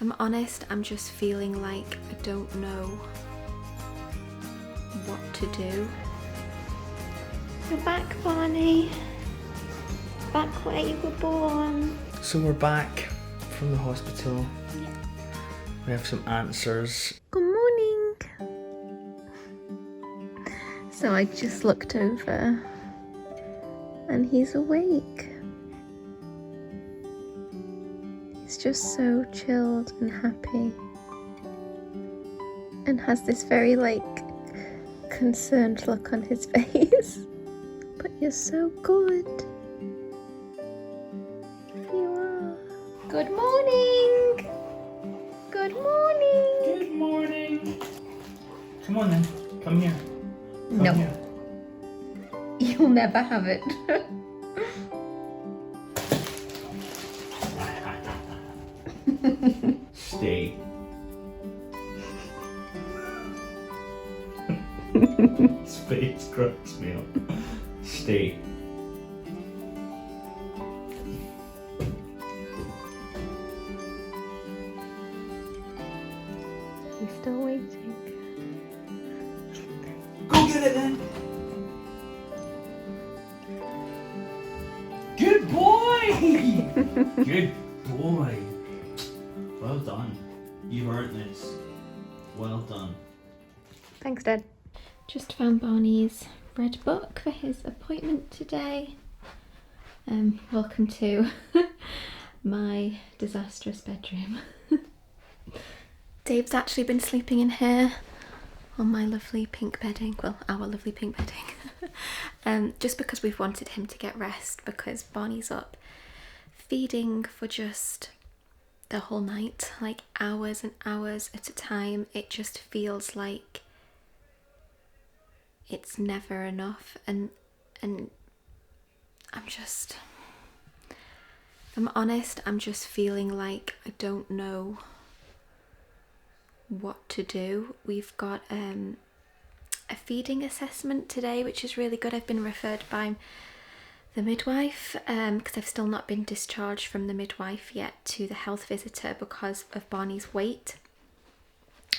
I'm honest, I'm just feeling like I don't know what to do. You're back, Barney. Back where you were born. So we're back from the hospital. Yeah. We have some answers. Good morning. So I just looked over and he's awake. He's just so chilled and happy and has this very concerned look on his face. But you're so good. You are. Good morning. Good morning. Good morning. Come on then. Come here. No. Here. You'll never have it. Stay. His face cracks me up. Stay. He's still waiting. Go get it then. Good boy. Good boy. Well done. You've earned this. Well done. Thanks, Dad. Just found Barney's red book for his appointment today. Welcome to my disastrous bedroom. Dave's actually been sleeping in here on my lovely pink bedding. Well, our lovely pink bedding. Just because we've wanted him to get rest, because Barney's up feeding for just the whole night, like hours and hours at a time. It just feels like it's never enough, and I'm honest, I'm just feeling like I don't know what to do. We've got a feeding assessment today, which is really good. I've been referred by the midwife because I've still not been discharged from the midwife yet to the health visitor because of Barney's weight.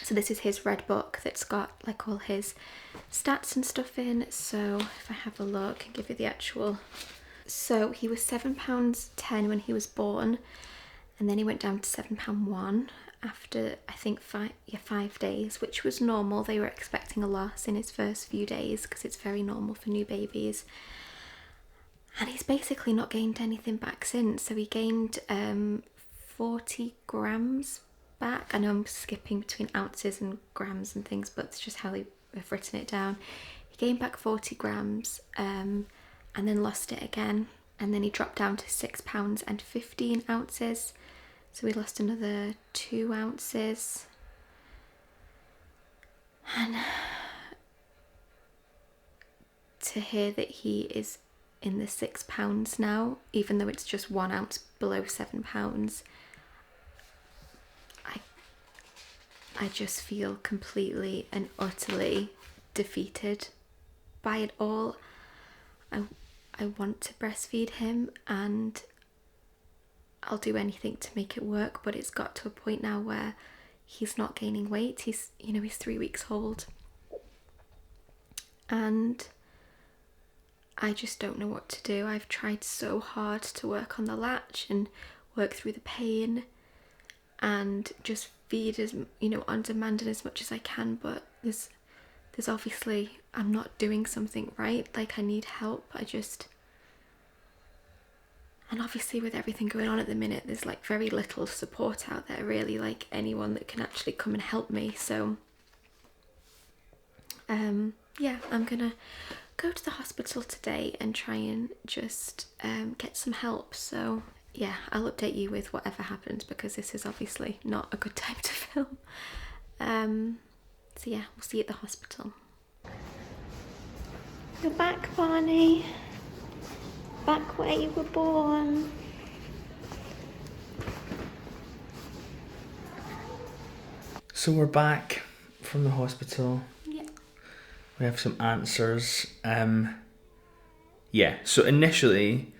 So this is his red book that's got like all his stats and stuff in. So if I have a look and give you the actual, so he was £7.10 when he was born, and then he went down to £7.1 after I think 5 days, which was normal. They were expecting a loss in his first few days because it's very normal for new babies. And he's basically not gained anything back since. So he gained 40 grams back. I know I'm skipping between ounces and grams and things, but it's just how they have written it down. He gained back 40 grams and then lost it again. And then he dropped down to £6 and 15 ounces. So we lost another 2 ounces. And to hear that he is in the £6 now, even though it's just 1 ounce below £7, I just feel completely and utterly defeated by it all. I want to breastfeed him and I'll do anything to make it work, but it's got to a point now where he's not gaining weight. He's 3 weeks old. And I just don't know what to do. I've tried so hard to work on the latch and work through the pain and just feed as on demand and as much as I can, but there's obviously, I'm not doing something right. Like, I need help. And obviously with everything going on at the minute, there's like very little support out there really, like anyone that can actually come and help me. So yeah, I'm gonna go to the hospital today and try and just get some help. So yeah, I'll update you with whatever happens, because this is obviously not a good time to film. So yeah, we'll see you at the hospital. You're back, Barney. Back where you were born. So we're back from the hospital. Yeah. We have some answers. Yeah, so initially,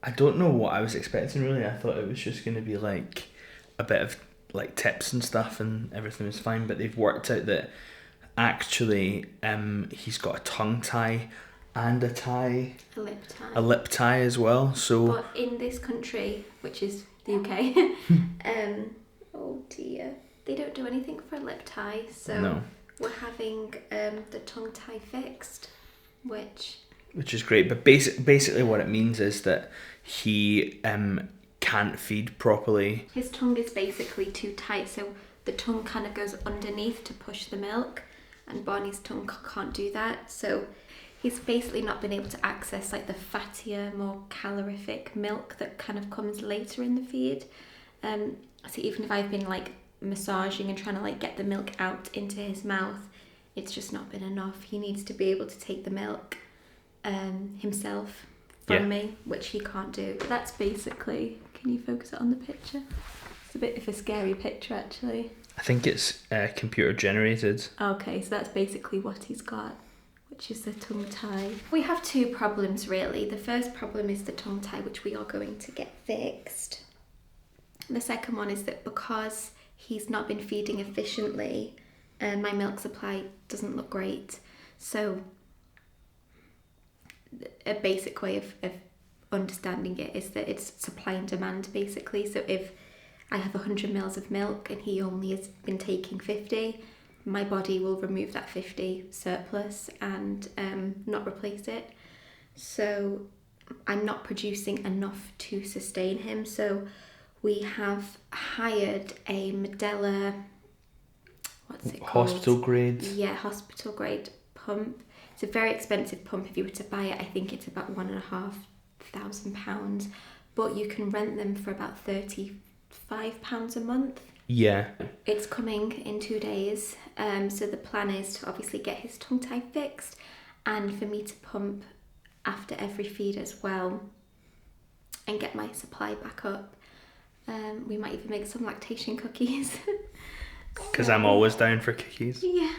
I don't know what I was expecting really. I thought it was just going to be like a bit of like tips and stuff, and everything was fine. But they've worked out that actually he's got a tongue tie and a lip tie as well. So, but in this country, which is the UK, oh dear, they don't do anything for a lip tie. So no. We're having the tongue tie fixed, which is great. But basically what it means is that he can't feed properly. His tongue is basically too tight, so the tongue kind of goes underneath to push the milk, and Barney's tongue can't do that. So he's basically not been able to access like the fattier, more calorific milk that kind of comes later in the feed. So even if I've been like massaging and trying to like get the milk out into his mouth, it's just not been enough. He needs to be able to take the milk himself from me, which he can't do. But that's basically, can you focus it on the picture? It's a bit of a scary picture actually. I think it's computer generated. Okay, so that's basically what he's got, which is the tongue tie. We have two problems really. The first problem is the tongue tie, which we are going to get fixed. The second one is that because he's not been feeding efficiently, my milk supply doesn't look great. So a basic way of understanding it is that it's supply and demand basically. So if I have 100 mils of milk and he only has been taking 50, my body will remove that 50 surplus and not replace it. So I'm not producing enough to sustain him. So we have hired a Medela, what's it called? Hospital grade. Yeah, hospital grade pump. It's a very expensive pump. If you were to buy it, I think it's about £1,500, but you can rent them for about £35 a month. Yeah. It's coming in 2 days. So the plan is to obviously get his tongue tie fixed and for me to pump after every feed as well and get my supply back up. We might even make some lactation cookies. Because I'm always down for cookies. Yeah.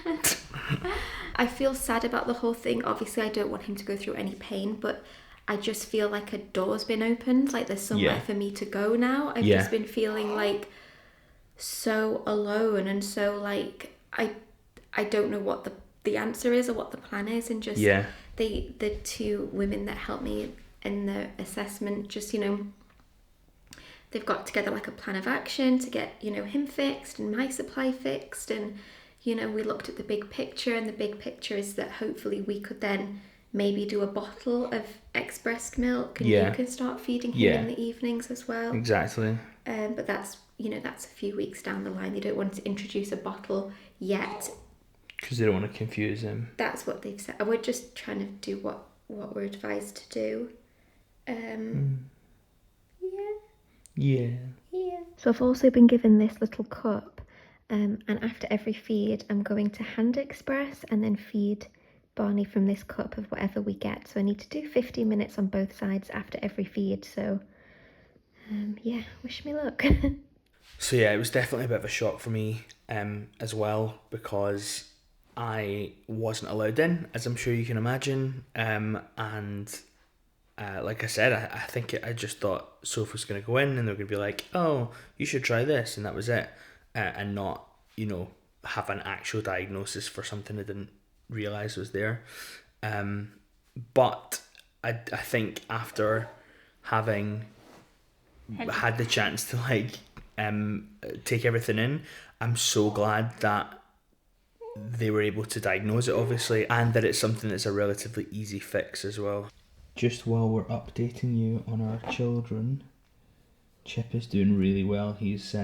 I feel sad about the whole thing. Obviously, I don't want him to go through any pain, but I just feel like a door's been opened. Like there's somewhere for me to go now. I've just been feeling like so alone and so like I don't know what the answer is or what the plan is, and just the two women that helped me in the assessment, just they've got together like a plan of action to get him fixed and my supply fixed, and we looked at the big picture, and the big picture is that hopefully we could then maybe do a bottle of ex-breast milk and you can start feeding him in the evenings as well. Exactly. But that's that's a few weeks down the line. They don't want to introduce a bottle yet because they don't want to confuse him. That's what they've said. We're just trying to do what we're advised to do. Yeah. So I've also been given this little cup, and after every feed I'm going to hand express and then feed Barney from this cup of whatever we get. So I need to do 15 minutes on both sides after every feed. So wish me luck. So yeah, it was definitely a bit of a shock for me as well, because I wasn't allowed in, as I'm sure you can imagine, and like I said, I think I just thought Soph was going to go in and they were going to be like, oh, you should try this, and that was it, and not have an actual diagnosis for something I didn't realise was there. But I think after having had the chance to take everything in, I'm so glad that they were able to diagnose it, obviously, and that it's something that's a relatively easy fix as well. Just while we're updating you on our children, Chip is doing really well. He's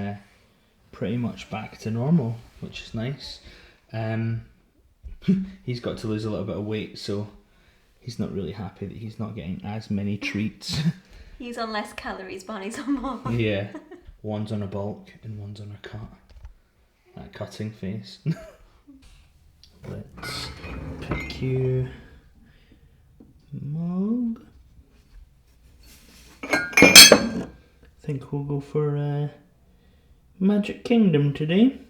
pretty much back to normal, which is nice. He's got to lose a little bit of weight, so he's not really happy that he's not getting as many treats. He's on less calories, Barney's on more. Yeah. One's on a bulk and one's on a cut. That cutting face. Let's pick you mug. I think we'll go for Magic Kingdom today.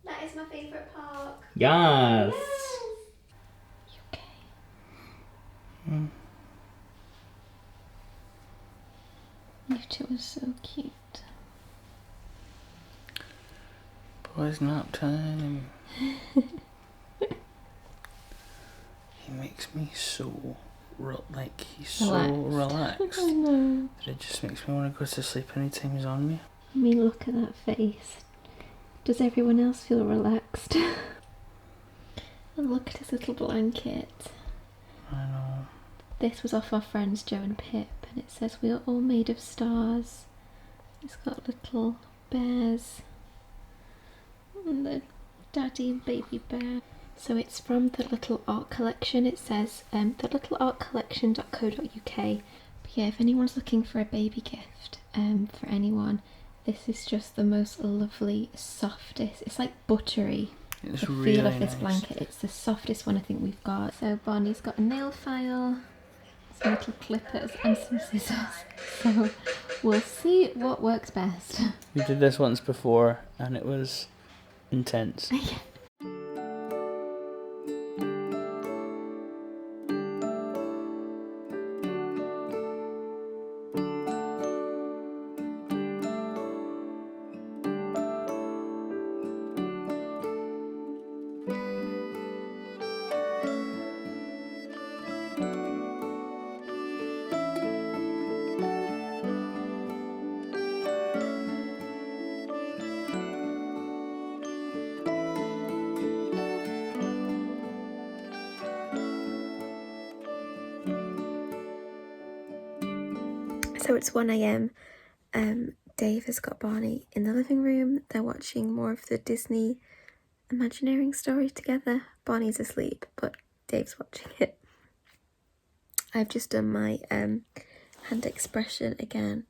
That is my favourite park. Yes. You okay? You two are so cute. Boys nap time. He makes me so he's so relaxed. I know. That it just makes me want to go to sleep anytime he's on me. I mean, look at that face. Does everyone else feel relaxed? And look at his little blanket. I know. This was off our friends Joe and Pip, and it says we are all made of stars. It's got little bears and the daddy and baby bear. So it's from the Little Art Collection. It says thelittleartcollection.co.uk. But yeah, if anyone's looking for a baby gift for anyone, this is just the most lovely, softest. It's like buttery. It's the really feel of this nice. blanket. It's the softest one I think we've got. So Barney's got a nail file, some little clippers and some scissors. So we'll see what works best. We did this once before and it was intense. Yeah. So it's 1 a.m. Dave has got Barney in the living room. They're watching more of the Disney Imagineering story together. Barney's asleep, but Dave's watching it. I've just done my hand expression again.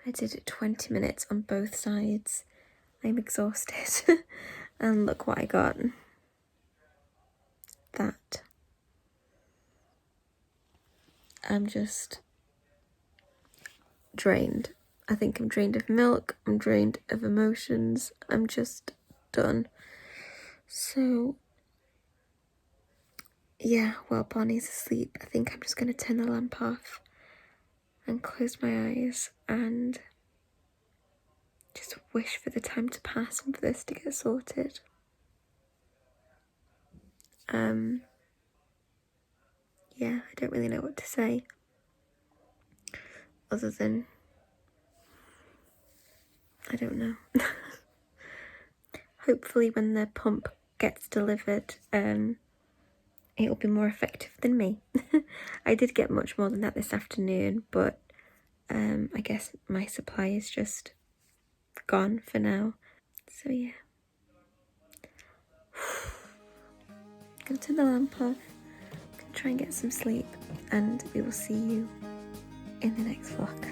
I did it 20 minutes on both sides. I'm exhausted. And look what I got. That. I'm just drained. I think I'm drained of milk, I'm drained of emotions, I'm just done. So, yeah, while Barney's asleep, I think I'm just going to turn the lamp off and close my eyes and just wish for the time to pass and for this to get sorted. Yeah, I don't really know what to say other than I don't know. Hopefully when the pump gets delivered, it'll be more effective than me. I did get much more than that this afternoon, but I guess my supply is just gone for now. So yeah. Gonna turn the lamp off, gonna try and get some sleep, and we will see you in the next vlog.